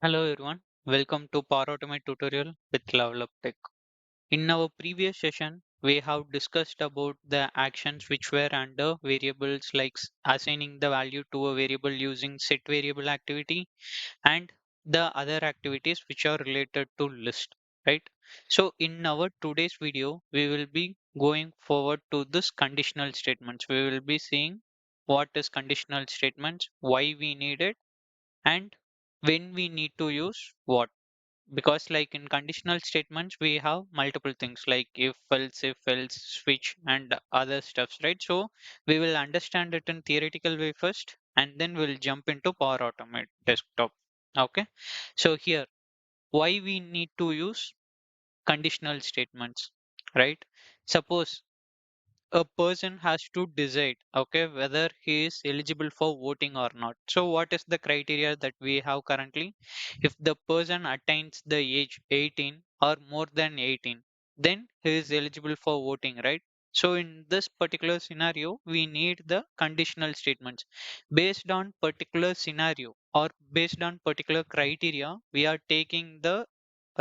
Hello everyone, welcome to Power Automate tutorial with Level Up Tech. In our previous session, we have discussed about the actions which were under variables like assigning the value to a variable using set variable activity and the other activities which are related to list, right? So in our today's video, we will be going forward to this conditional statements. We will be seeing what is conditional statements, why we need it, and when we need to use what, because like in conditional statements we have multiple things like if else switch and other stuffs, right? So we will understand it in theoretical way first and then we'll jump into Power Automate desktop. Okay, so here why we need to use conditional statements, right? Suppose a person has to decide, okay, whether he is eligible for voting or not. So what is the criteria that we have currently? If the person attains the age 18 or more than 18, then he is eligible for voting, right? So in this particular scenario we need the conditional statements. Based on particular scenario or based on particular criteria we are taking the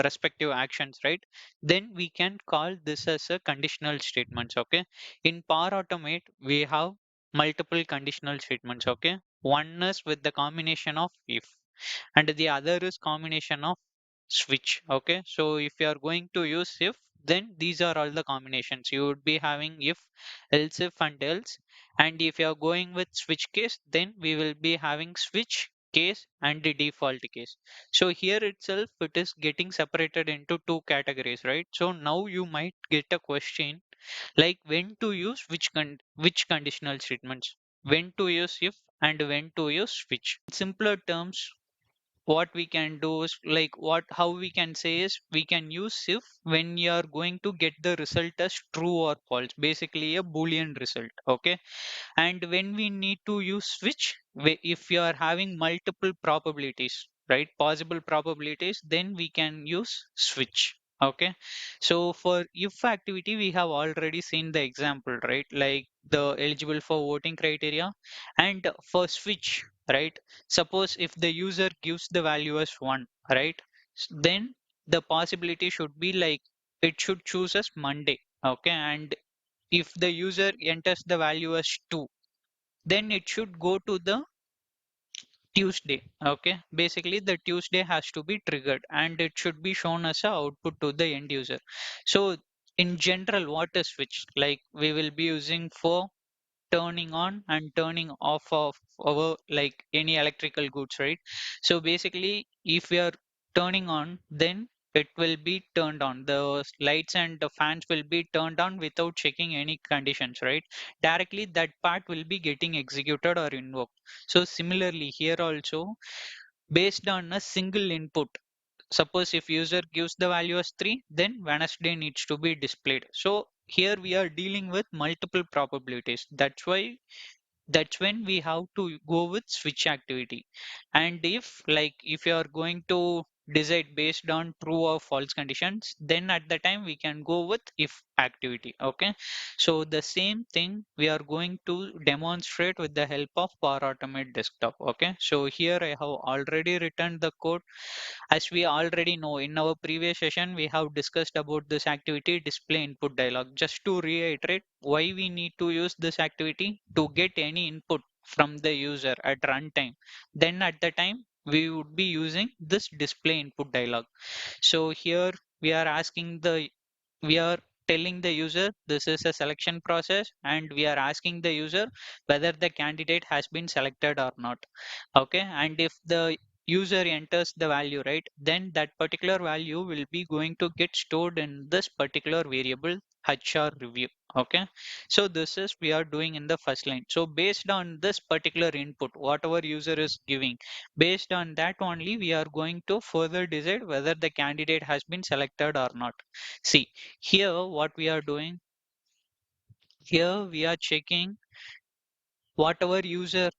respective actions, right? Then we can call this as a conditional statements. Okay, in Power Automate, we have multiple conditional statements. Okay, one is with the combination of if, and the other is combination of switch. Okay, so if you are going to use if, then these are all the combinations. You would be having if, else if, and else. And if you are going with switch case, then we will be having switch case and the default case. So here itself, it is getting separated into two categories, right? So now you might get a question like when to use which conditional statements, when to use if and when to use switch. In simpler terms, what we can do is like what how we can say is we can use if when you are going to get the result as true or false, basically a boolean result. Okay, and when we need to use switch, if you are having multiple probabilities, right, possible probabilities, then we can use switch. Okay, so for if activity we have already seen the example, right, like the eligible for voting criteria. And for switch, right, suppose if the user gives the value as 1, right, then the possibility should be like it should choose as Monday. Okay, and if the user enters the value as 2, then it should go to the Tuesday. Okay, basically the Tuesday has to be triggered and it should be shown as a output to the end user. So in general, what is switch? Like we will be using for turning on and turning off of our like any electrical goods, right? So basically if we are turning on, then it will be turned on, the lights and the fans will be turned on without checking any conditions, right? Directly that part will be getting executed or invoked. So similarly here also, based on a single input, suppose if user gives the value as 3, then Wednesday needs to be displayed. So here we are dealing with multiple probabilities. That's when we have to go with switch activity. And if you are going to decide based on true or false conditions, then at the time we can go with if activity. Okay, so the same thing we are going to demonstrate with the help of Power Automate desktop. Okay, so here I have already written the code. As we already know, in our previous session we have discussed about this activity display input dialog. Just to reiterate why we need to use this activity: to get any input from the user at runtime, then at the time we would be using this display input dialog. So here we are asking the we are telling the user this is a selection process, and we are asking the user whether the candidate has been selected or not. Okay, and if the user enters the value, right, then that particular value will be going to get stored in this particular variable HR review. Okay, so this is we are doing in the first line. So based on this particular input whatever user is giving, based on that only we are going to further decide whether the candidate has been selected or not. See, here what we are doing, here we are checking whatever user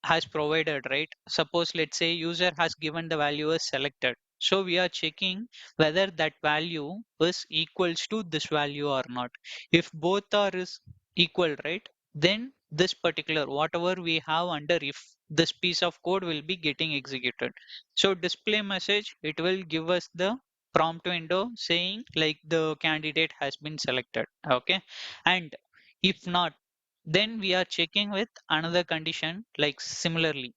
has provided, right? Suppose let's say user has given the value as selected. So we are checking whether that value is equals to this value or not. If both are is equal, right? Then this particular whatever we have under if this piece of code will be getting executed. So display message, it will give us the prompt window saying like the candidate has been selected. Okay. And if not, then we are checking with another condition like similarly.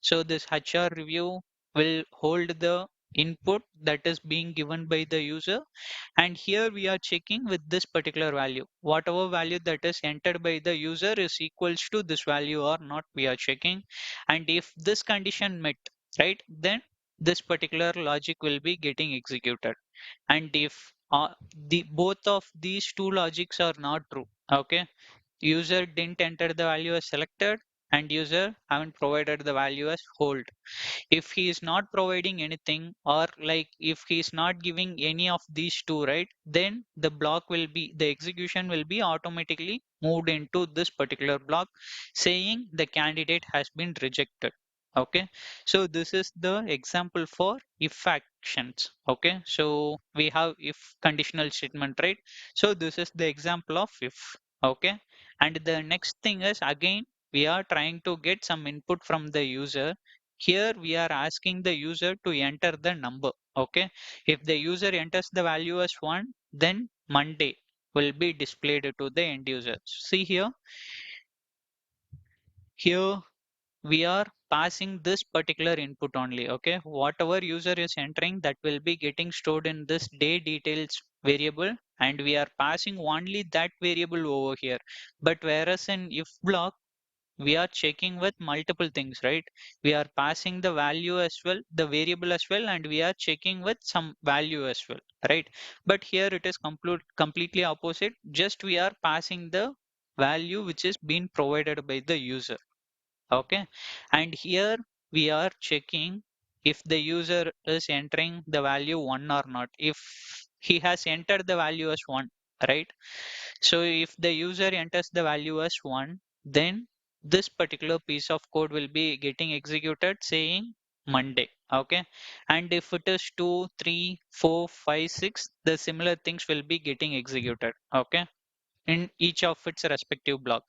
So this HR review will hold the input that is being given by the user, and here we are checking with this particular value. Whatever value that is entered by the user is equals to this value or not, we are checking. And if this condition met, right, then this particular logic will be getting executed. And if the both of these two logics are not true, okay, user didn't enter the value as selected and user haven't provided the value as hold. If he is not providing anything, or like if he is not giving any of these two, right, then the execution will be automatically moved into this particular block saying the candidate has been rejected. Okay, so this is the example for if actions. Okay, so we have if conditional statement, right? So this is the example of if. Okay, and the next thing is again we are trying to get some input from the user. Here we are asking the user to enter the number. Okay, if the user enters the value as 1, then Monday will be displayed to the end user. See here we are passing this particular input only. Okay, whatever user is entering, that will be getting stored in this day details variable, and we are passing only that variable over here. But whereas in if block, we are checking with multiple things, right? We are passing the value as well, the variable as well, and we are checking with some value as well, right? But here it is completely opposite. Just we are passing the value which is being provided by the user. Okay, and here we are checking if the user is entering the value 1 or not. If he has entered the value as 1, right? So if the user enters the value as 1, then this particular piece of code will be getting executed saying Monday. Okay, and if it is 2, 3, 4, 5, 6, the similar things will be getting executed. Okay, in each of its respective block.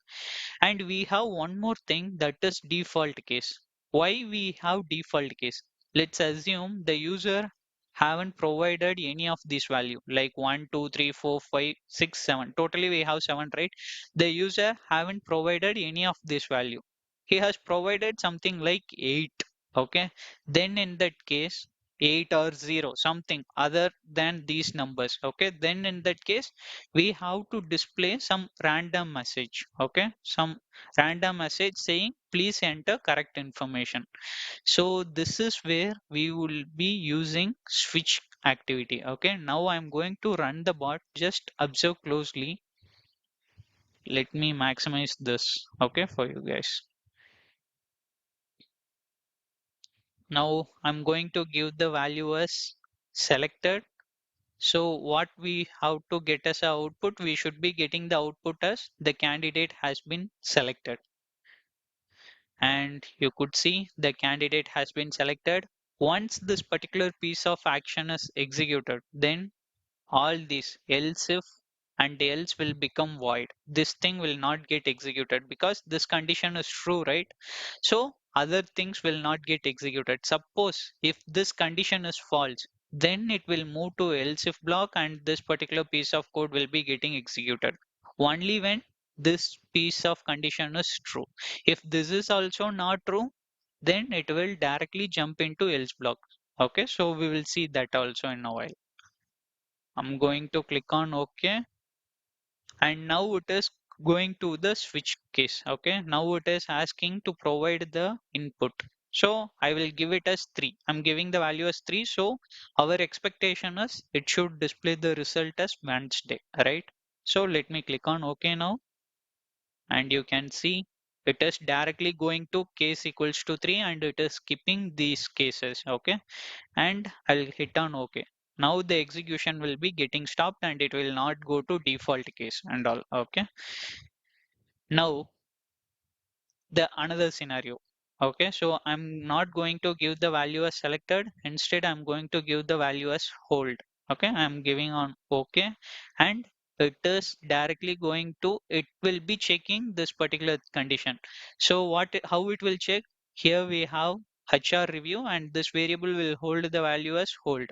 And we have one more thing, that is default case. Why we have default case? Let's assume the user haven't provided any of this value like 1, 2, 3, 4, 5, 6, 7. Totally we have 7, right? The user haven't provided any of this value. He has provided something like 8. Okay. Then in that case, 8 or 0, something other than these numbers. Okay. Then in that case, we have to display some random message. Okay, some random message saying please enter correct information. So this is where we will be using switch activity. Okay, now I'm going to run the bot. Just observe closely. Let me maximize this, okay, for you guys. Now I'm going to give the value as selected. So what we have to get as a output, we should be getting the output as the candidate has been selected. And you could see the candidate has been selected. Once this particular piece of action is executed, then all these else if and else will become void. This thing will not get executed because this condition is true, right? So other things will not get executed. Suppose if this condition is false, then it will move to else if block and this particular piece of code will be getting executed only when this piece of condition is true. If this is also not true, then it will directly jump into else block. Okay, so we will see that also in a while. I'm going to click on OK, and now it is going to the switch case. Okay, now it is asking to provide the input. So I will give it as 3. I'm giving the value as 3. So our expectation is it should display the result as Wednesday, right? So let me click on OK now, and you can see it is directly going to case equals to 3 and it is skipping these cases. Okay, and I'll hit on OK. Now the execution will be getting stopped and it will not go to default case and all. Okay. Now the another scenario. Okay, so I'm not going to give the value as selected. Instead, I'm going to give the value as hold. Okay, I'm giving on OK, and it is directly going to, it will be checking this particular condition. So how it will check? Here we have HR review and this variable will hold the value as hold.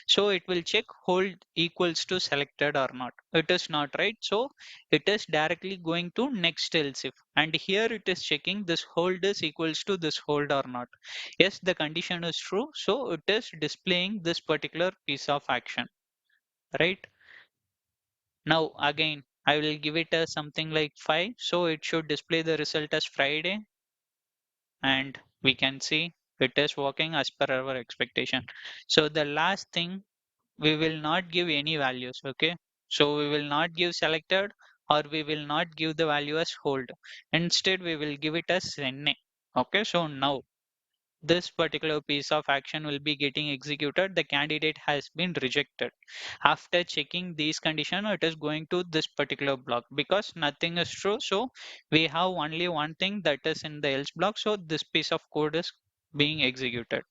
So it will check hold equals to selected or not. It is not, right? So it is directly going to next else if. And here it is checking this hold is equals to this hold or not. Yes, the condition is true. So it is displaying this particular piece of action, right? Now again, I will give it a something like 5. So it should display the result as Friday, and we can see it is working as per our expectation. So the last thing, we will not give any values, okay? So we will not give selected or we will not give the value as hold. Instead, we will give it as NA. Okay, so now this particular piece of action will be getting executed. The candidate has been rejected. After checking these conditions, it is going to this particular block because nothing is true. So we have only one thing that is in the else block. So this piece of code is being executed.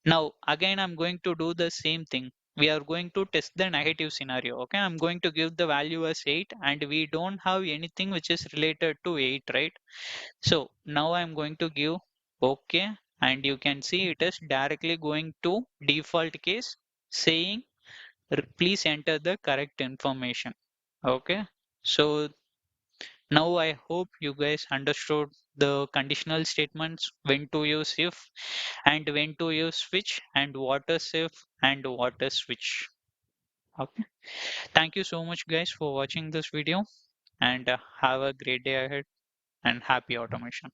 Now, again, I'm going to do the same thing. We are going to test the negative scenario. Okay, I'm going to give the value as 8 and we don't have anything which is related to 8, right? So now I'm going to give OK, and you can see it is directly going to default case saying please enter the correct information. Okay, so now I hope you guys understood the conditional statements, when to use if and when to use switch and what is if and what is switch. Okay, thank you so much guys for watching this video, and have a great day ahead and happy automation.